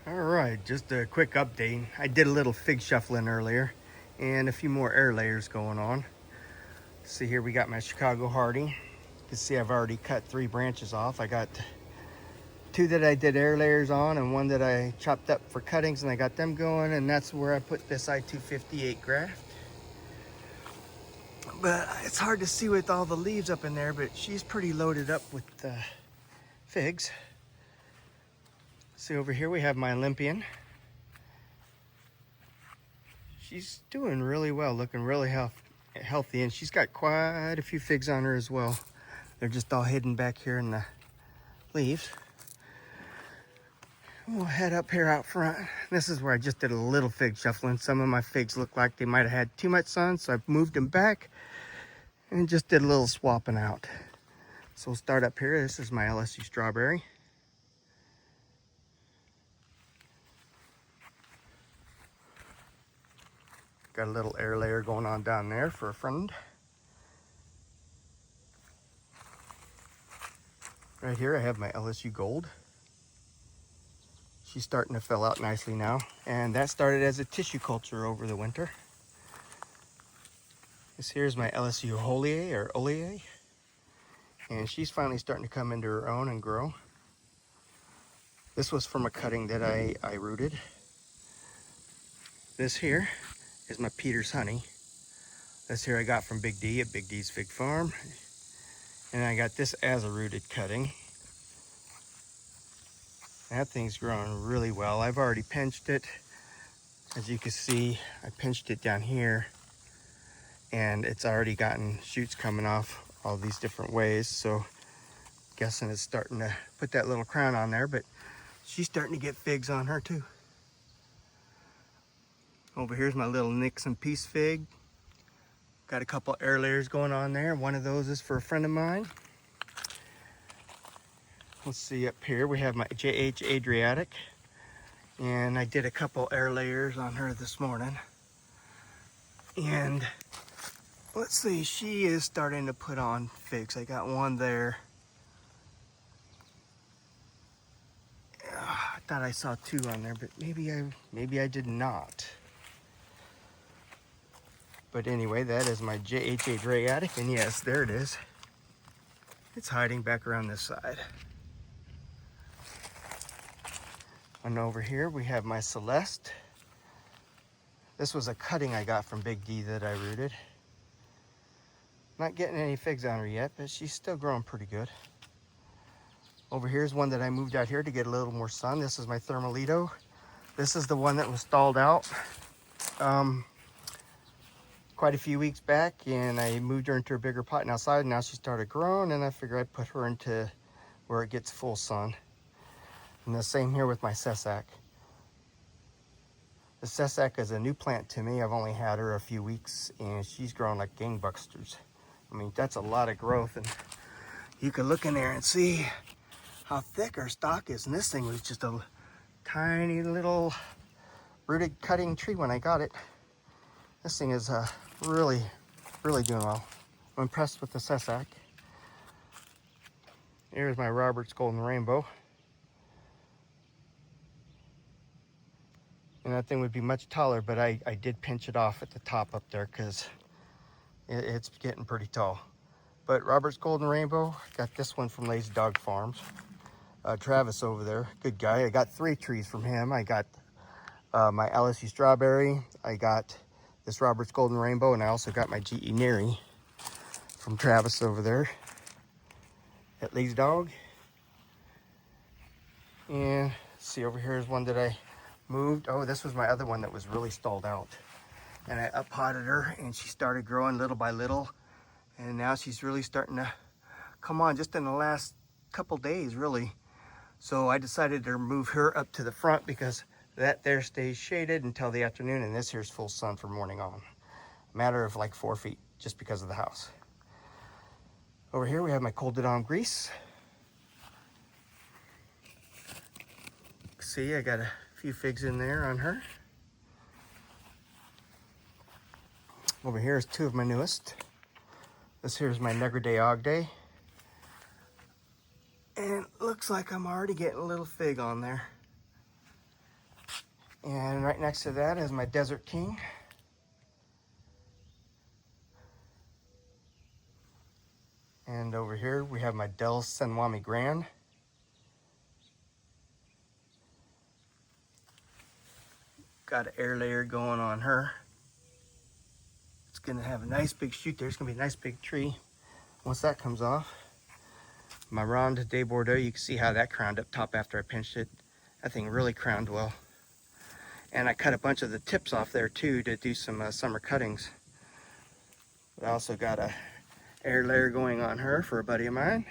All right, just a quick update. I did a little fig shuffling earlier and a few more air layers going on. See here we got my Chicago Hardy. You can see I've already cut 3 branches off. I got 2 that I did air layers on and 1 that I chopped up for cuttings, and I got them going, and that's where I put this I-258 graft. But it's hard to see with all the leaves up in there, but she's pretty loaded up with figs. See over here we have my Olympian. She's doing really well, looking really healthy, and she's got quite a few figs on her as well. They're just all hidden back here in the leaves. We'll head up here out front. This is where I just did a little fig shuffling. Some of my figs look like they might have had too much sun, so I've moved them back and just did a little swapping out. So we'll start up here. This is my LSU strawberry. Got a little air layer going on down there for a friend. Right here I have my LSU Gold. She's starting to fill out nicely now, and that started as a tissue culture over the winter. This here is my LSU Holier or Olier, and she's finally starting to come into her own and grow. This was from a cutting that I rooted. This here is my Peter's Honey. This here I got from Big D at Big D's Fig Farm, and I got this as a rooted cutting. That thing's growing really well. I've already pinched it. As you can see, I pinched it down here, and it's already gotten shoots coming off all these different ways. So guessing it's starting to put that little crown on there, but she's starting to get figs on her too. Over here's my little Nixon Peace Fig. Got a couple air layers going on there. One of those is for a friend of mine. Let's see, up here we have my JH Adriatic, and I did a couple air layers on her this morning. And let's see, she is starting to put on figs. I got one there. I thought I saw 2 on there, but maybe I did not. But anyway, that is my JH Adriatic, and yes, there it is. It's hiding back around this side. And over here we have my Celeste. This was a cutting I got from Big D that I rooted. Not getting any figs on her yet, but she's still growing pretty good. Over here is one that I moved out here to get a little more sun. This is my Thermalito. This is the one that was stalled out quite a few weeks back, and I moved her into a bigger pot outside. Now she started growing, and I figured I'd put her into where it gets full sun. And the same here with my Cessac. The Cessac is a new plant to me. I've only had her a few weeks, and she's growing like gangbusters. I mean, that's a lot of growth, and you can look in there and see how thick her stalk is. And this thing was just a tiny little rooted cutting tree when I got it. This thing is really doing well. I'm impressed with the Cessac. Here's my Robert's Golden Rainbow. And that thing would be much taller, but I did pinch it off at the top up there because it's getting pretty tall. But Robert's Golden Rainbow, got this one from Lazy Dog Farms. Travis over there, good guy. I got 3 trees from him. I got my LSU Strawberry. I got this Robert's Golden Rainbow, and I also got my GE Neri from Travis over there at Lazy Dog. And see, over here is one that I moved. Oh, this was my other one that was really stalled out, and I up potted her, and she started growing little by little, and now she's really starting to come on just in the last couple days, really. So I decided to move her up to the front because that there stays shaded until the afternoon, and this here's full sun from morning on. A matter of like 4 feet just because of the house. Over here we have my Col de Dame Grease. See, I got a few figs in there on her. Over here is 2 of my newest. This here is my Negre d'Agde. And it looks like I'm already getting a little fig on there. And right next to that is my Desert King. And over here we have my Del Senwami Grand. Got an air layer going on her. It's gonna have a nice big shoot there. It's gonna be a nice big tree once that comes off. My Ronde de Bordeaux, you can see how that crowned up top after I pinched it. That thing really crowned well. And I cut a bunch of the tips off there too to do some summer cuttings. But I also got a air layer going on her for a buddy of mine.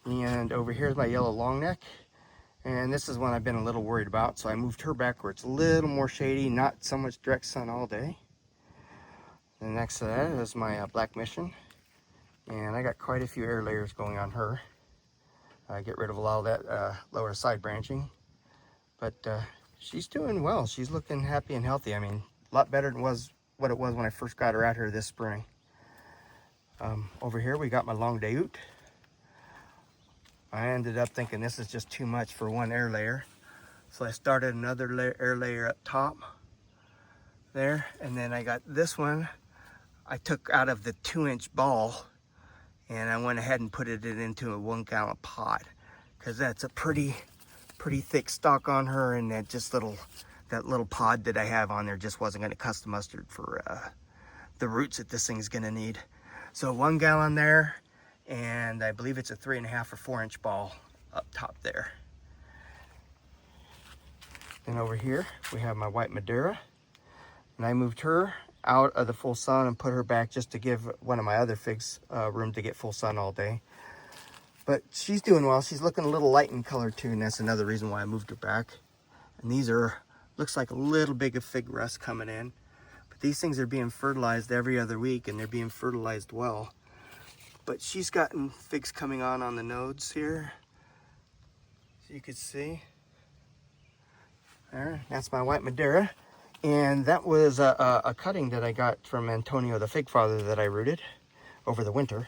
And over here is my yellow long neck. And this is one I've been a little worried about, so I moved her back where it's a little more shady, not so much direct sun all day. And next to that is my Black Mission. And I got quite a few air layers going on her. I get rid of a lot of that lower side branching. But she's doing well. She's looking happy and healthy. I mean, a lot better than what it was when I first got her out here this spring. Over here we got my Longue de Août. I ended up thinking this is just too much for one air layer. So I started another air layer up top there. And then I got this one I took out of the 2-inch ball and I went ahead and put it into a 1-gallon pot because that's a pretty thick stalk on her, and that little pod that I have on there just wasn't going to cut the mustard for the roots that this thing's going to need. So 1 gallon there, and I believe it's a 3.5 or 4-inch ball up top there. Then over here we have my white Madeira, and I moved her out of the full sun and put her back just to give one of my other figs room to get full sun all day. But she's doing well. She's looking a little light in color too, and that's another reason why I moved her back. And these looks like a little bit of fig rust coming in. But these things are being fertilized every other week, and they're being fertilized well. But she's gotten figs coming on the nodes here. So you can see. There, that's my white Madeira. And that was a cutting that I got from Antonio the Fig Father that I rooted over the winter.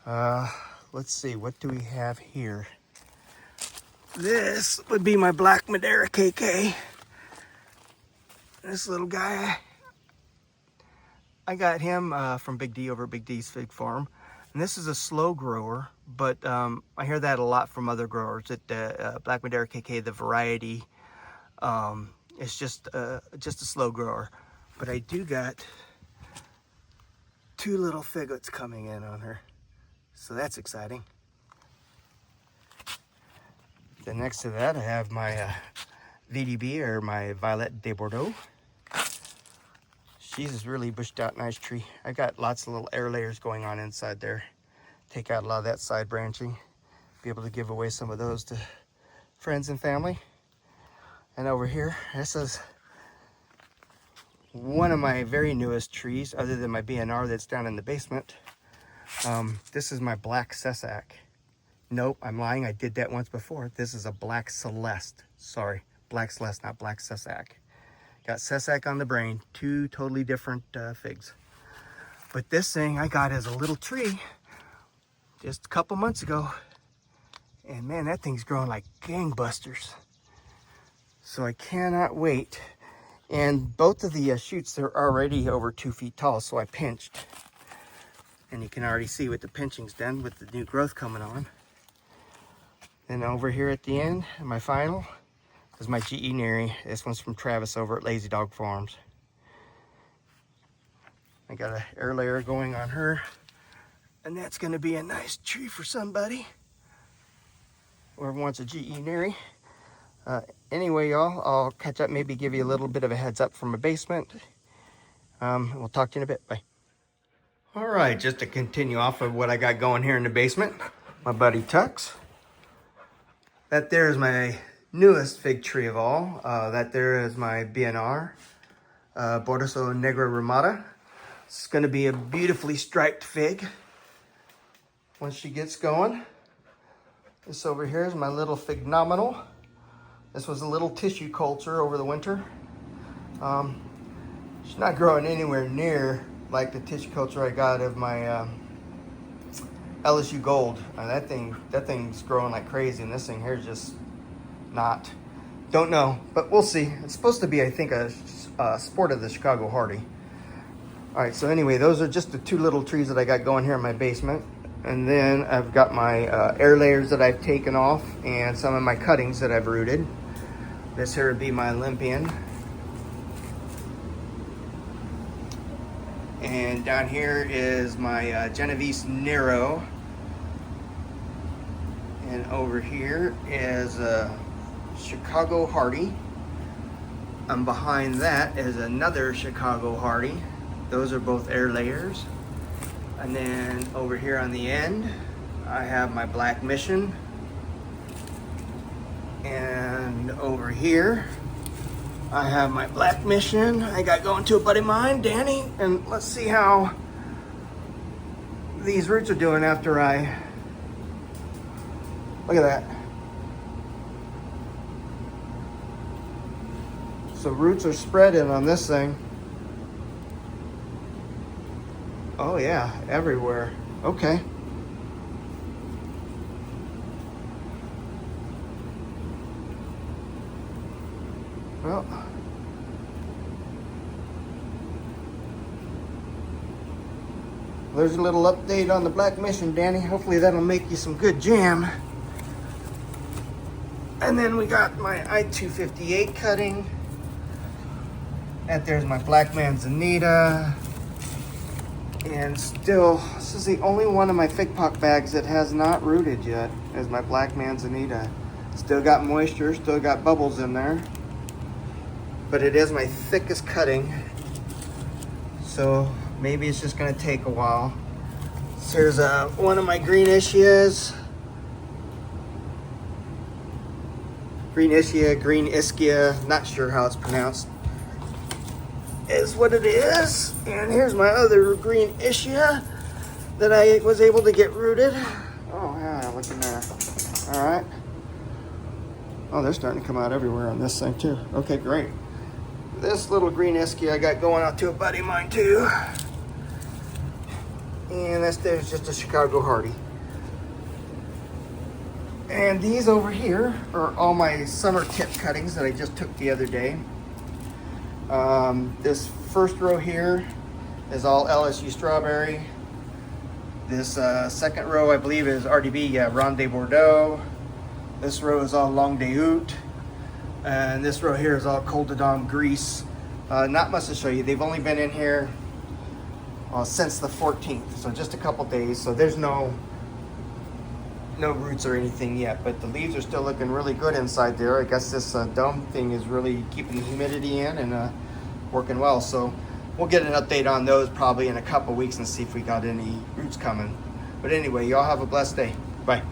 Let's see, what do we have here? This would be my Black Madeira KK. This little guy, I got him from Big D over Big D's Fig Farm. And this is a slow grower, but I hear that a lot from other growers, that Black Madeira KK, the variety, it's just a slow grower. But I do got 2 little figlets coming in on her. So that's exciting. Then next to that, I have my VDB, or my Violette de Bordeaux. She's a really bushed out nice tree. I got lots of little air layers going on inside there. Take out a lot of that side branching. Be able to give away some of those to friends and family. And over here, this is one of my very newest trees, other than my BNR that's down in the basement. This is my Black Cessac. Nope, I'm lying. I did that once before. This is a Black Celeste. Sorry, Black Celeste, not Black Cessac. Got Cessac on the brain. 2 totally different figs. But this thing I got as a little tree just a couple months ago. And man, that thing's growing like gangbusters. So I cannot wait. And both of the shoots, they're already over 2 feet tall, so I pinched. And you can already see what the pinching's done with the new growth coming on. Then over here at the end, my final, is my GE Neri. This one's from Travis over at Lazy Dog Farms. I got an air layer going on her, and that's gonna be a nice tree for somebody. Whoever wants a GE Neri. Anyway, y'all, I'll catch up, maybe give you a little bit of a heads up from my basement. We'll talk to you in a bit. Bye. All right, just to continue off of what I got going here in the basement, my buddy Tux. That there is my newest fig tree of all. That there is my BNR, Bordetto Negra Ramada. It's gonna be a beautifully striped fig once she gets going. This over here is my little fig nominal. This was a little tissue culture over the winter. She's not growing anywhere near like the tissue culture I got of my LSU Gold. That thing's growing like crazy, and this thing here is just not. Don't know, but we'll see. It's supposed to be, I think, a sport of the Chicago Hardy. All right, so anyway, those are just the two little trees that I got going here in my basement. And then I've got my air layers that I've taken off and some of my cuttings that I've rooted. This here would be my Olympian. And down here is my Genovese Nero. And over here is a Chicago Hardy. And behind that is another Chicago Hardy. Those are both air layers. And then over here on the end, I have my Black Mission. And over here, I have my Black Mission. I got going to a buddy of mine, Danny. And let's see how these roots are doing after I, look at that. So roots are spreading on this thing. Oh yeah, everywhere. Okay. Well, there's a little update on the Black Mission, Danny. Hopefully that'll make you some good jam. And then we got my I-258 cutting. And there's my Black Manzanita. And still, this is the only one of my fig pot bags that has not rooted yet, is my Black Manzanita. Still got moisture, still got bubbles in there. But it is my thickest cutting. So maybe it's just gonna take a while. So here's one of my green ischias. Green ischia, not sure how it's pronounced. Is what it is. And here's my other green ischia that I was able to get rooted. Oh yeah, look in there. All right. Oh, they're starting to come out everywhere on this thing too. Okay, great. This little green ischia I got going out to a buddy of mine too. And there's just a Chicago Hardy. And these over here are all my summer tip cuttings that I just took the other day. This first row here is all LSU strawberry. This second row, I believe, is RDB Ronde Bordeaux. This row is all Longue de Houte. And this row here is all Col de Dame Grease. Not much to show you. They've only been in here since the 14th, so just a couple days. So there's no roots or anything yet, but the leaves are still looking really good inside there. I guess this dome thing is really keeping the humidity in and working well. So we'll get an update on those probably in a couple weeks and see if we got any roots coming. But anyway, y'all have a blessed day. Bye.